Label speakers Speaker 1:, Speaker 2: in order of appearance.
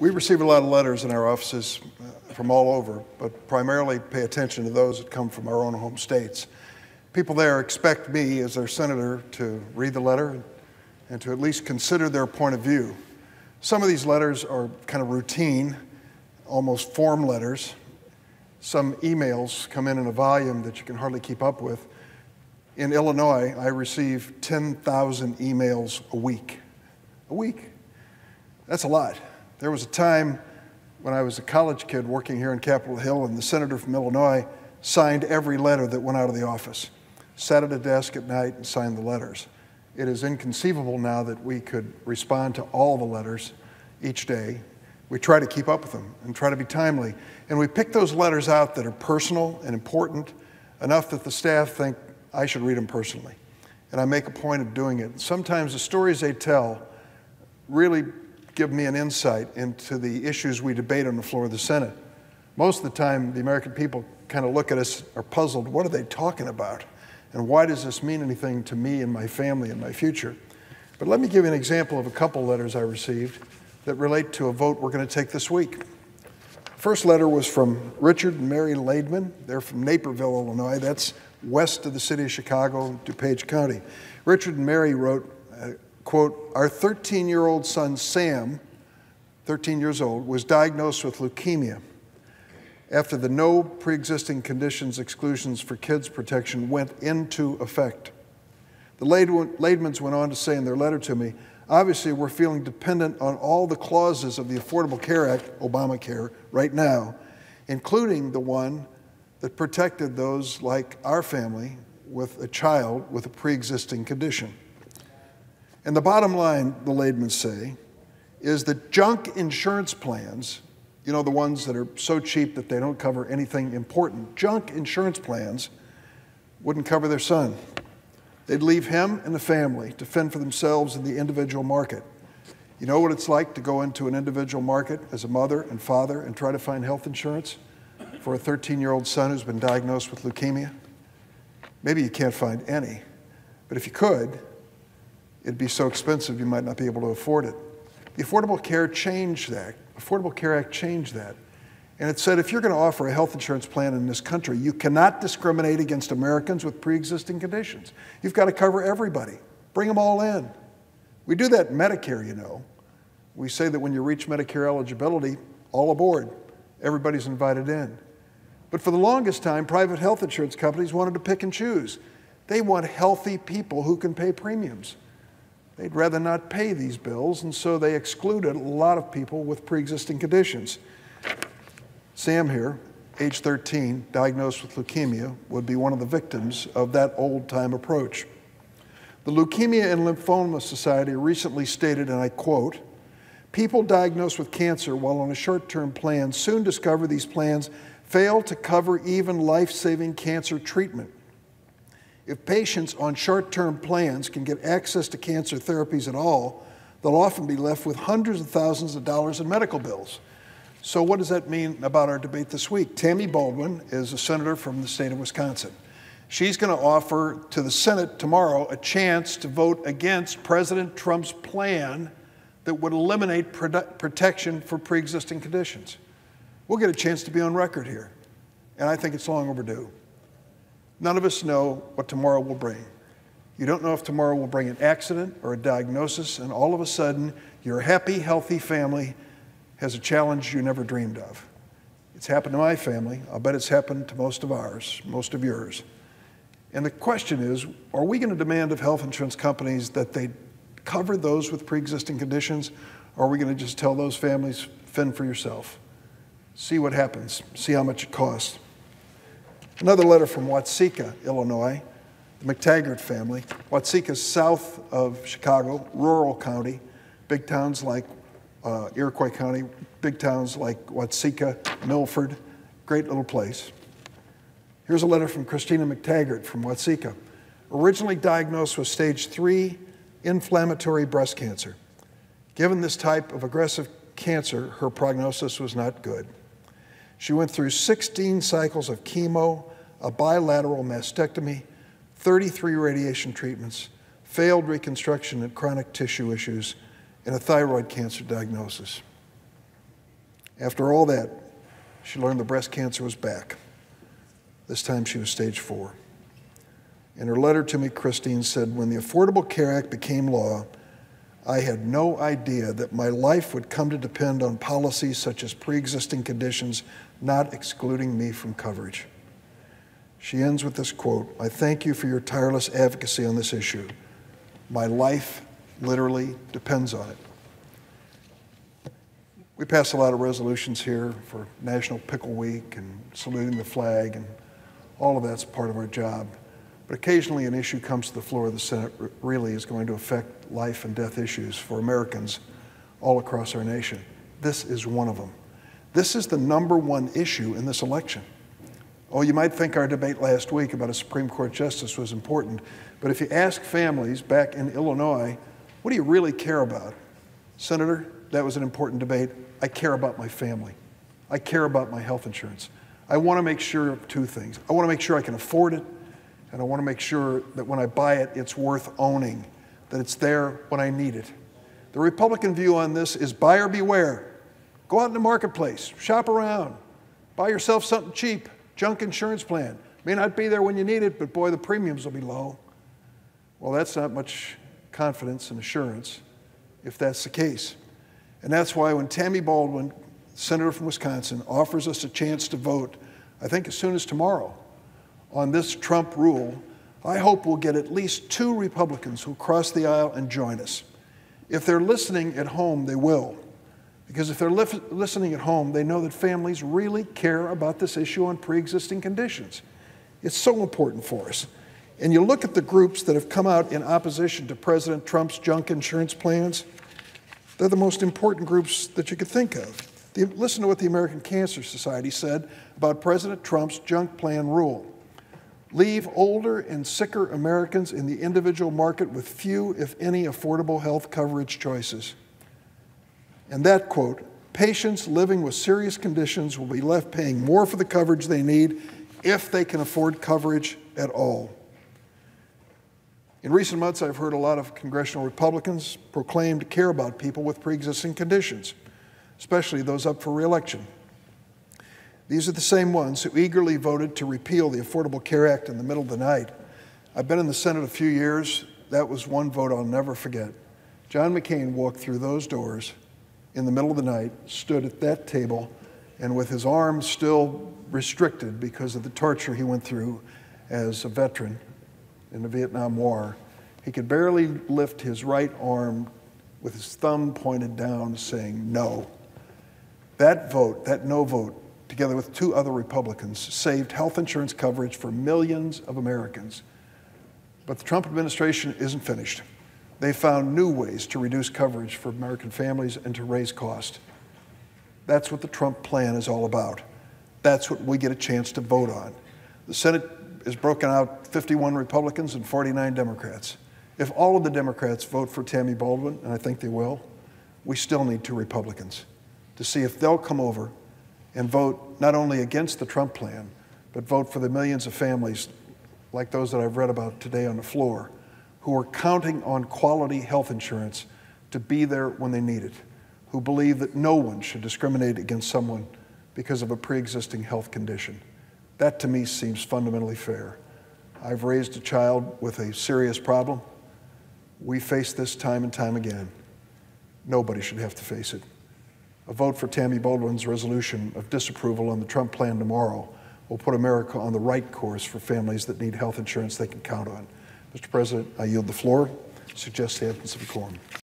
Speaker 1: We receive a lot of letters in our offices from all over, but primarily pay attention to those that come from our own home states. People there expect me, as their senator, to read the letter and to at least consider their point of view. Some of these letters are kind of routine, almost form letters. Some emails come in a volume that you can hardly keep up with. In Illinois, I receive 10,000 emails a week. A week. That's a lot. There was a time when I was a college kid working here in Capitol Hill, and the senator from Illinois signed every letter that went out of the office, sat at a desk at night and signed the letters. It is inconceivable now that we could respond to all the letters each day. We try to keep up with them and try to be timely. And we pick those letters out that are personal and important enough that the staff think I should read them personally. And I make a point of doing it. Sometimes the stories they tell really give me an insight into the issues we debate on the floor of the Senate. Most of the time, the American people kind of look at us, are puzzled, what are they talking about? And why does this mean anything to me and my family and my future? But let me give you an example of a couple letters I received that relate to a vote we're going to take this week. The first letter was from Richard and Mary Laidman. They're from Naperville, Illinois. That's west of the city of Chicago, DuPage County. Richard and Mary wrote, quote, "Our 13-year-old son, Sam, 13 years old, was diagnosed with leukemia after the no pre-existing conditions exclusions for kids protection went into effect. The Laidmans went on to say in their letter to me, obviously we're feeling dependent on all the clauses of the Affordable Care Act, Obamacare, right now, including the one that protected those like our family with a child with a pre-existing condition. And the bottom line, the Laidmans say, is that junk insurance plans, you know, the ones that are so cheap that they don't cover anything important, junk insurance plans wouldn't cover their son. They'd leave him and the family to fend for themselves in the individual market. You know what it's like to go into an individual market as a mother and father and try to find health insurance for a 13-year-old son who's been diagnosed with leukemia? Maybe you can't find any, but if you could, it'd be so expensive you might not be able to afford it. The Affordable Care changed that. Affordable Care Act changed that. And it said if you're going to offer a health insurance plan in this country, you cannot discriminate against Americans with pre-existing conditions. You've got to cover everybody. Bring them all in. We do that in Medicare, you know. We say that when you reach Medicare eligibility, all aboard. Everybody's invited in. But for the longest time, private health insurance companies wanted to pick and choose. They want healthy people who can pay premiums. They'd rather not pay these bills, and so they excluded a lot of people with pre-existing conditions. Sam here, age 13, diagnosed with leukemia, would be one of the victims of that old-time approach. The Leukemia and Lymphoma Society recently stated, and I quote, "People diagnosed with cancer while on a short-term plan soon discover these plans fail to cover even life-saving cancer treatment. If patients on short-term plans can get access to cancer therapies at all, they'll often be left with hundreds of thousands of dollars in medical bills." So what does that mean about our debate this week? Tammy Baldwin is a senator from the state of Wisconsin. She's going to offer to the Senate tomorrow a chance to vote against President Trump's plan that would eliminate protection for pre-existing conditions. We'll get a chance to be on record here, and I think it's long overdue. None of us know what tomorrow will bring. You don't know if tomorrow will bring an accident or a diagnosis, and all of a sudden, your happy, healthy family has a challenge you never dreamed of. It's happened to my family. I'll bet it's happened to most of ours, most of yours. And the question is, are we going to demand of health insurance companies that they cover those with pre-existing conditions, or are we going to just tell those families, fend for yourself? See what happens. See how much it costs. Another letter from Watseka, Illinois, the McTaggart family. Watseka's south of Chicago, rural county, big towns like Iroquois County, big towns like Watseka, Milford, great little place. Here's a letter from Christina McTaggart from Watseka. Originally diagnosed with stage 3 inflammatory breast cancer. Given this type of aggressive cancer, her prognosis was not good. She went through 16 cycles of chemo, a bilateral mastectomy, 33 radiation treatments, failed reconstruction and chronic tissue issues, and a thyroid cancer diagnosis. After all that, she learned the breast cancer was back. This time she was stage 4. In her letter to me, Christine said, "When the Affordable Care Act became law, I had no idea that my life would come to depend on policies such as pre-existing conditions not excluding me from coverage." She ends with this quote, "I thank you for your tireless advocacy on this issue. My life literally depends on it." We pass a lot of resolutions here for National Pickle Week and saluting the flag, and all of that's part of our job. But occasionally an issue comes to the floor of the Senate really is going to affect life and death issues for Americans all across our nation. This is one of them. This is the #1 issue in this election. Oh, you might think our debate last week about a Supreme Court justice was important, but if you ask families back in Illinois, what do you really care about? Senator, that was an important debate. I care about my family. I care about my health insurance. I want to make sure of 2 things. I want to make sure I can afford it, and I want to make sure that when I buy it, it's worth owning, that it's there when I need it. The Republican view on this is buyer beware. Go out in the marketplace, shop around, buy yourself something cheap, junk insurance plan. May not be there when you need it, but boy, the premiums will be low. Well, that's not much confidence and assurance if that's the case. And that's why when Tammy Baldwin, senator from Wisconsin, offers us a chance to vote, I think as soon as tomorrow, on this Trump rule, I hope we'll get at least 2 Republicans who'll cross the aisle and join us. If they're listening at home, they will. Because if they're listening at home, they know that families really care about this issue on pre-existing conditions. It's so important for us. And you look at the groups that have come out in opposition to President Trump's junk insurance plans, they're the most important groups that you could think of. Listen to what the American Cancer Society said about President Trump's junk plan rule. "Leave older and sicker Americans in the individual market with few, if any, affordable health coverage choices." And that quote, "Patients living with serious conditions will be left paying more for the coverage they need if they can afford coverage at all." In recent months, I've heard a lot of congressional Republicans proclaim to care about people with pre-existing conditions, especially those up for re-election. These are the same ones who eagerly voted to repeal the Affordable Care Act in the middle of the night. I've been in the Senate a few years. That was one vote I'll never forget. John McCain walked through those doors in the middle of the night, stood at that table, and with his arms still restricted because of the torture he went through as a veteran in the Vietnam War, he could barely lift his right arm with his thumb pointed down, saying no. That vote, that no vote, together with 2 other Republicans, saved health insurance coverage for millions of Americans. But the Trump administration isn't finished. They found new ways to reduce coverage for American families and to raise cost. That's what the Trump plan is all about. That's what we get a chance to vote on. The Senate is broken out 51 Republicans and 49 Democrats. If all of the Democrats vote for Tammy Baldwin, and I think they will, we still need 2 Republicans to see if they'll come over and vote not only against the Trump plan, but vote for the millions of families like those that I've read about today on the floor, who are counting on quality health insurance to be there when they need it, who believe that no one should discriminate against someone because of a pre-existing health condition. That to me seems fundamentally fair. I've raised a child with a serious problem. We face this time and time again. Nobody should have to face it. A vote for Tammy Baldwin's resolution of disapproval on the Trump plan tomorrow will put America on the right course for families that need health insurance they can count on. Mr. President, I yield the floor. Suggest the absence of a quorum.